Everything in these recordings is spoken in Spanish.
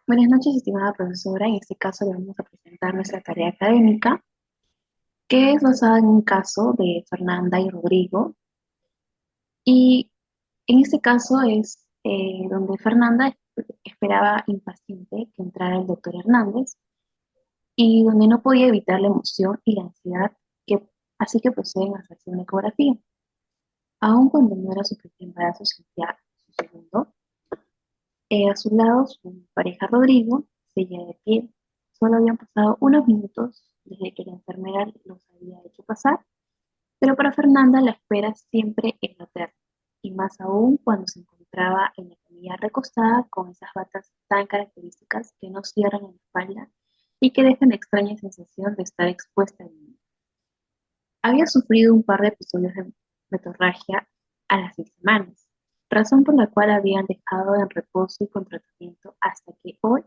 Buenas noches, estimada profesora. En este caso le vamos a presentar nuestra tarea académica, que es basada en un caso de Fernanda y Rodrigo. Y en este caso es donde Fernanda esperaba impaciente que entrara el doctor Hernández y donde no podía evitar la emoción y la ansiedad, que, así que proceden a hacerse una ecografía. Aun cuando no era su primer embarazo, sentía su segundo. A su lado, su pareja Rodrigo seguía de pie. Solo habían pasado unos minutos desde que la enfermera los había hecho pasar, pero para Fernanda la espera siempre es eterna, y más aún cuando se encontraba en la camilla recostada con esas batas tan características que no cierran en la espalda y que dejan la extraña sensación de estar expuesta al mundo. Había sufrido un par de episodios de metorragia a las 6 semanas, razón por la cual habían dejado en reposo y con tratamiento hasta que hoy,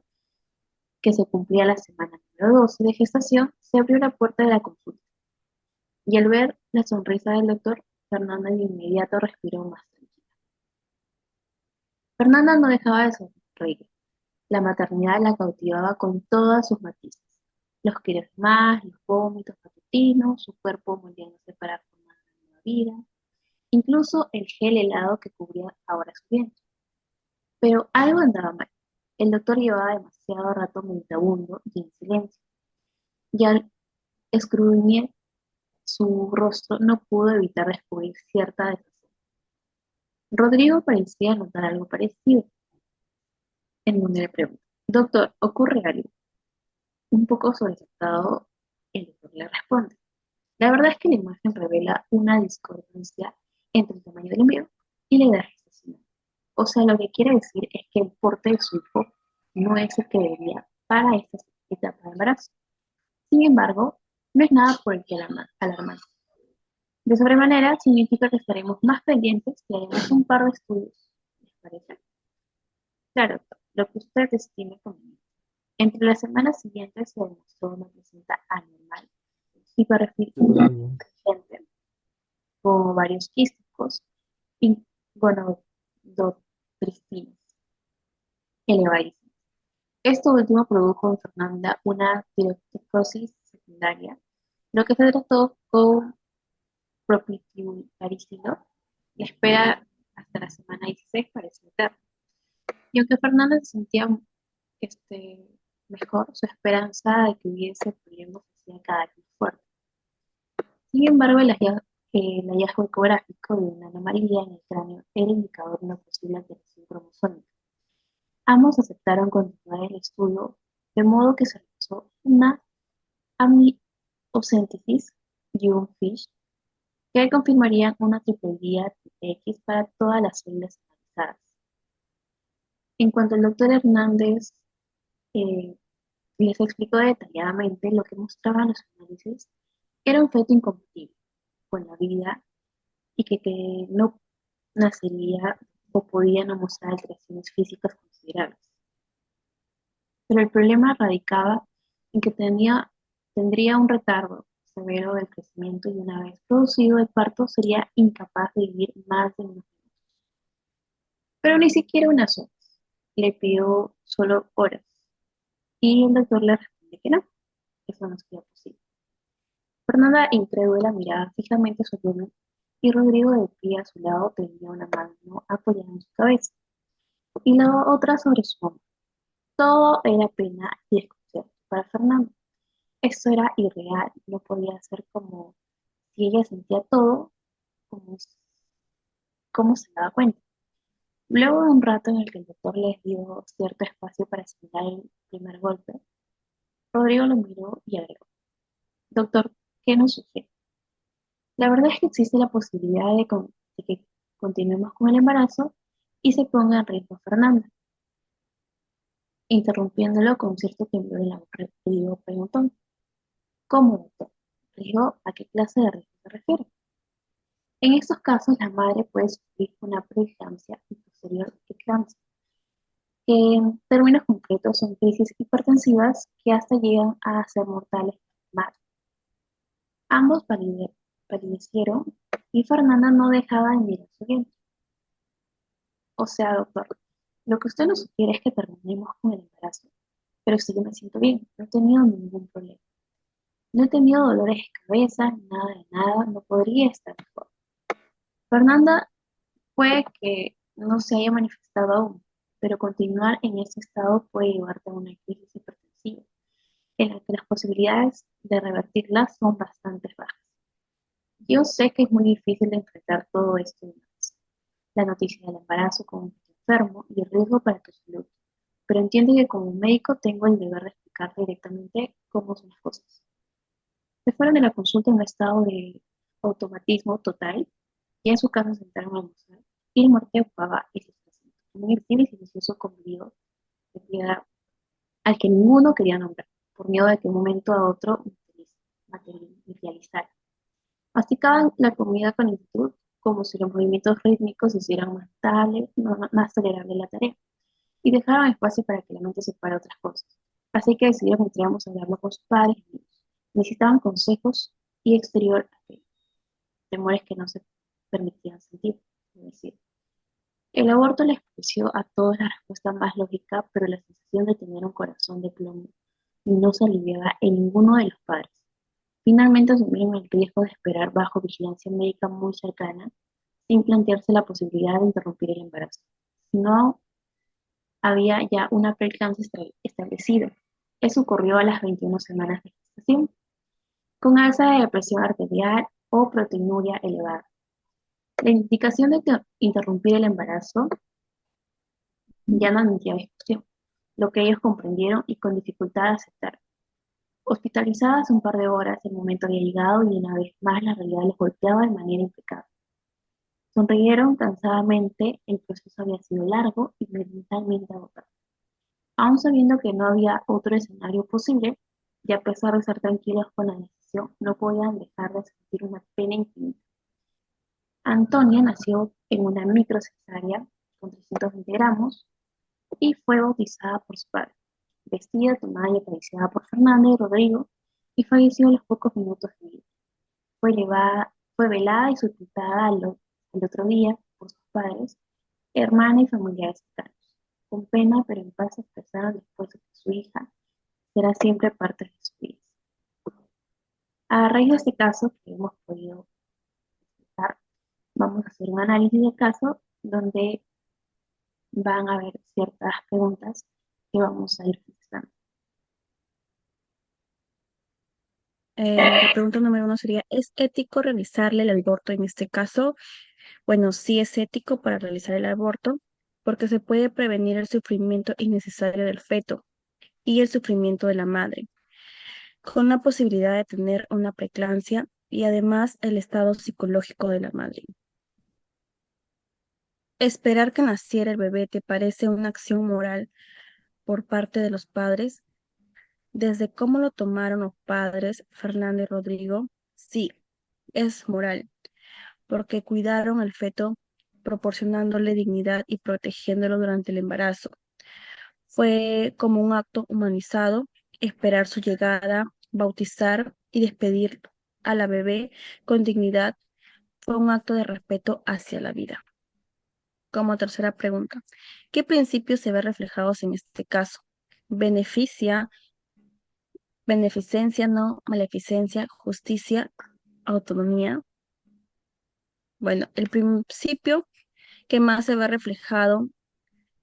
que se cumplía la semana número 12 de gestación, se abrió la puerta de la consulta. Y al ver la sonrisa del doctor, Fernanda de inmediato respiró más tranquila. Fernanda no dejaba de sonreír. La maternidad la cautivaba con todas sus matices. Los quiresmas, los vómitos matutinos, su cuerpo moldeándose para formar una nueva vida, incluso el gel helado que cubría ahora su vientre. Pero algo andaba mal. El doctor llevaba demasiado rato meditabundo y en silencio, y al escudriñar su rostro no pudo evitar descubrir cierta desazón. Rodrigo parecía notar algo parecido, en donde le pregunta, doctor, ¿ocurre algo? Un poco sobresaltado, el doctor le responde, la verdad es que la imagen revela una discordancia entre el tamaño del embrión y la edad gestacional. O sea, lo que quiere decir es que el porte de su hijo no es el que debería para esta etapa de embarazo. Sin embargo, no es nada por el que alarmar. De sobremanera, significa que estaremos más pendientes y haremos un par de estudios. ¿Les parece? Claro, lo que usted estime conveniente. Entre las semanas siguientes se demostró una placenta anormal, hiperreactiva, Está bien. con varios quísticos y gonodotristinas elevadísimas. Esto último produjo en Fernanda una tiroiditis secundaria, lo que se trató con propiltiuricilo. La espera hasta la semana 16 parece eterna. Y aunque Fernanda se sentía este, mejor, su esperanza de que hubiese problemas se hacía cada vez más fuerte. Sin embargo, el hallazgo ecográfico de una anomalía en el cráneo era indicador de una posible alteración cromosómica. Ambos aceptaron continuar el estudio, de modo que se realizó una amniocentesis y un FISH que confirmarían una triploidía X para todas las células analizadas. En cuanto al doctor Hernández eh, les explicó detalladamente lo que mostraban los análisis, era un feto incompatible con la vida y que no nacería o podía no mostrar alteraciones físicas considerables. Pero el problema radicaba en que tendría un retardo severo del crecimiento y una vez producido el parto sería incapaz de vivir más de unos minutos. Pero ni siquiera unas horas. Le pidió solo horas y el doctor le responde que no, eso no sería posible. Fernanda incrédula miraba fijamente su abdomen y Rodrigo de pie a su lado tenía una mano apoyada en su cabeza y la otra sobre su hombro. Todo era pena y desconcierto para Fernanda. Esto era irreal, no podía ser como si ella sentía todo, como, como se daba cuenta. Luego de un rato en el que el doctor les dio cierto espacio para asimilar el primer golpe, Rodrigo lo miró y agregó, doctor, ¿qué nos sugiere? La verdad es que existe la posibilidad de que continuemos con el embarazo y se ponga en riesgo Fernanda. Interrumpiéndolo con cierto temblor en la voz, Rodrigo preguntó, ¿cómo, doctor? ¿Riesgo? ¿A qué clase de riesgo se refiere? En estos casos, la madre puede sufrir una preeclampsia y posterior eclampsia, que en términos concretos son crisis hipertensivas que hasta llegan a ser mortales para la madre. Ambos palidecieron y Fernanda no dejaba de mirar su vientre. O sea, doctor, Lo que usted nos sugiere es que terminemos con el embarazo, pero si yo me siento bien, no he tenido ningún problema. No he tenido dolores de cabeza, nada de nada, no podría estar mejor. Fernanda puede que no se haya manifestado aún, pero continuar en ese estado puede llevarte a una crisis hipertensiva, en la que las posibilidades de revertirla son bastante bajas. Yo sé que es muy difícil de enfrentar todo esto de una vez, la noticia del embarazo con un feto enfermo y el riesgo para tu salud, pero entiende que como médico tengo el deber de explicar directamente cómo son las cosas. Se fueron de la consulta en un estado de automatismo total y en su casa se sentaron a almorzar y el muerte ocupaba ese espacio, un irritable y silencioso convivido de piedra al que ninguno quería nombrar, por miedo de que de un momento a otro materializara. Masticaban la comida con lentitud, como si los movimientos rítmicos hicieran más, más tolerable la tarea, y dejaban espacio para que la mente se para otras cosas. Así que decidieron que entráramos a hablarlo con sus padres y amigos. Necesitaban consejos y exterior a aquello, temores que no se permitían sentir, es decir. El aborto les pareció a todos la respuesta más lógica, pero la sensación de tener un corazón de plomo no se aliviaba en ninguno de los padres. Finalmente asumieron el riesgo de esperar bajo vigilancia médica muy cercana, sin plantearse la posibilidad de interrumpir el embarazo. Si no había ya una preeclampsia establecida. Eso ocurrió a las 21 semanas de gestación, con alza de presión arterial o proteinuria elevada. La indicación de interrumpir el embarazo ya no admitía discusión, lo que ellos comprendieron y con dificultad aceptaron. Hospitalizadas un par de horas, el momento había llegado y una vez más la realidad los golpeaba de manera impecable. Sonrieron cansadamente, el proceso había sido largo y mentalmente agotador. Aun sabiendo que no había otro escenario posible, y a pesar de estar tranquilos con la decisión, no podían dejar de sentir una pena infinita. Antonia nació en una microcesárea con 320 gramos y fue bautizada por su padre, vestida, tomada y acariciada por Fernanda y Rodrigo, y falleció a los pocos minutos de vida. Fue velada y sepultada al otro día por sus padres, hermana y familiares cercanos. Con pena, pero en paz expresaron después de que su hija será siempre parte de sus vidas. A raíz de este caso que hemos podido explicar, vamos a hacer un análisis de caso donde van a haber ciertas preguntas que vamos a ir fixando. La pregunta número uno sería, ¿es ético realizarle el aborto en este caso? Bueno, sí es ético para realizar el aborto porque se puede prevenir el sufrimiento innecesario del feto y el sufrimiento de la madre, con la posibilidad de tener una preeclampsia y además el estado psicológico de la madre. Esperar que naciera el bebé te parece una acción moral por parte de los padres. Desde cómo lo tomaron los padres, Fernando y Rodrigo, sí, es moral, porque cuidaron al feto proporcionándole dignidad y protegiéndolo durante el embarazo. Fue como un acto humanizado esperar su llegada, bautizar y despedir a la bebé con dignidad. Fue un acto de respeto hacia la vida. Como tercera pregunta, ¿qué principios se ven reflejados en este caso? Beneficia, beneficencia, no maleficencia, justicia, autonomía. Bueno, el principio que más se ve reflejado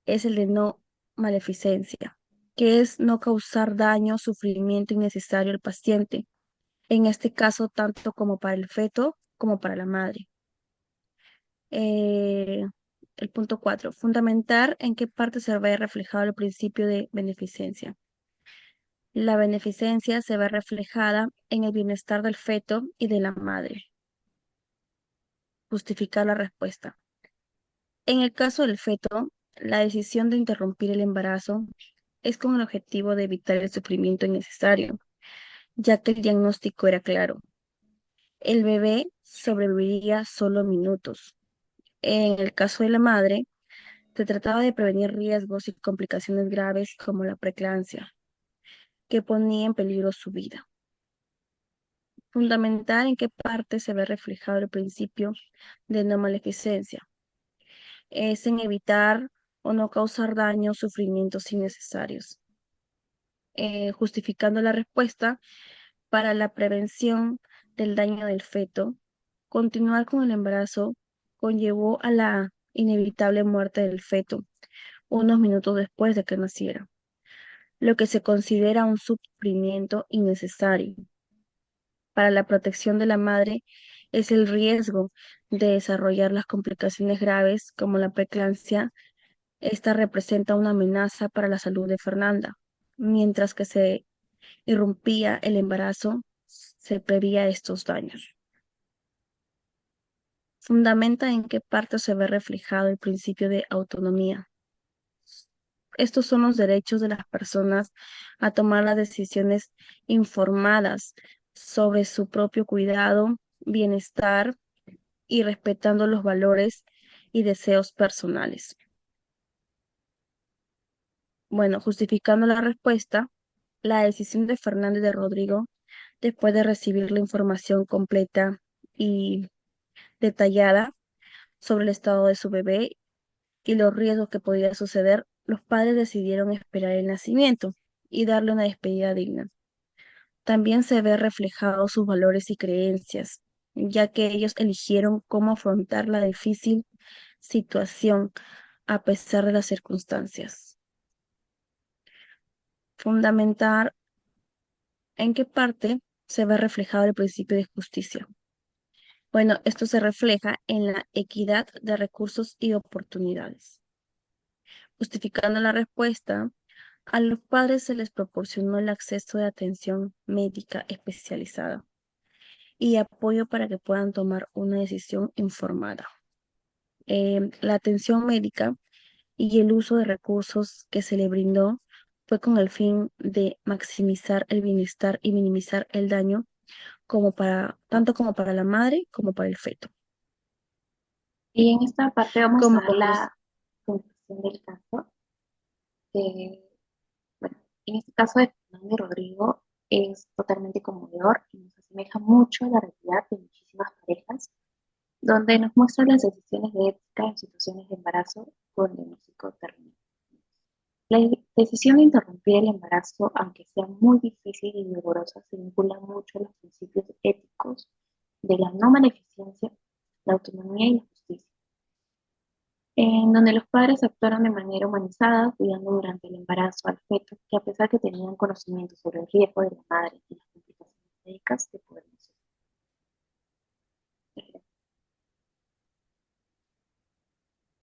es el de no maleficencia, que es no causar daño, sufrimiento innecesario al paciente, en este caso tanto como para el feto como para la madre. Eh, el punto 4, fundamentar en qué parte se ve reflejado el principio de beneficencia. La beneficencia se ve reflejada en el bienestar del feto y de la madre. Justificar la respuesta. En el caso del feto, la decisión de interrumpir el embarazo es con el objetivo de evitar el sufrimiento innecesario, ya que el diagnóstico era claro. El bebé sobreviviría solo minutos. En el caso de la madre, se trataba de prevenir riesgos y complicaciones graves como la preeclampsia, que ponía en peligro su vida. Fundamental en qué parte se ve reflejado el principio de no maleficencia. Es en evitar o no causar daño o sufrimientos innecesarios. Justificando la respuesta para la prevención del daño del feto, continuar con el embarazo conllevó a la inevitable muerte del feto unos minutos después de que naciera, lo que se considera un sufrimiento innecesario. Para la protección de la madre es el riesgo de desarrollar las complicaciones graves como la preeclampsia. Esta representa una amenaza para la salud de Fernanda. Mientras que se irrumpía el embarazo, se preveía estos daños. Fundamenta en qué parte se ve reflejado el principio de autonomía. Estos son los derechos de las personas a tomar las decisiones informadas sobre su propio cuidado, bienestar y respetando los valores y deseos personales. Bueno, justificando la respuesta, la decisión de Fernández de Rodrigo, después de recibir la información completa y detallada sobre el estado de su bebé y los riesgos que podía suceder, los padres decidieron esperar el nacimiento y darle una despedida digna. También se ve reflejados sus valores y creencias, ya que ellos eligieron cómo afrontar la difícil situación a pesar de las circunstancias. Fundamentar en qué parte se ve reflejado el principio de justicia. Bueno, esto se refleja en la equidad de recursos y oportunidades. Justificando la respuesta, a los padres se les proporcionó el acceso de atención médica especializada y apoyo para que puedan tomar una decisión informada. La atención médica y el uso de recursos que se le brindó fue con el fin de maximizar el bienestar y minimizar el daño tanto como para la madre como para el feto. Y en esta parte vamos a Como ver conclusión, la conclusión del caso. Que, bueno, en este caso de Fernando y Rodrigo es totalmente conmovedor y nos asemeja mucho a la realidad de muchísimas parejas, donde nos muestra las decisiones de ética en situaciones de embarazo con diagnóstico terminal. La decisión de interrumpir el embarazo, aunque sea muy difícil y dolorosa, se vincula mucho a los principios éticos de la no maleficencia, la autonomía y la justicia, en donde los padres actuaron de manera humanizada, cuidando durante el embarazo al feto, que a pesar que tenían conocimiento sobre el riesgo de la madre y las complicaciones médicas, de poder morir.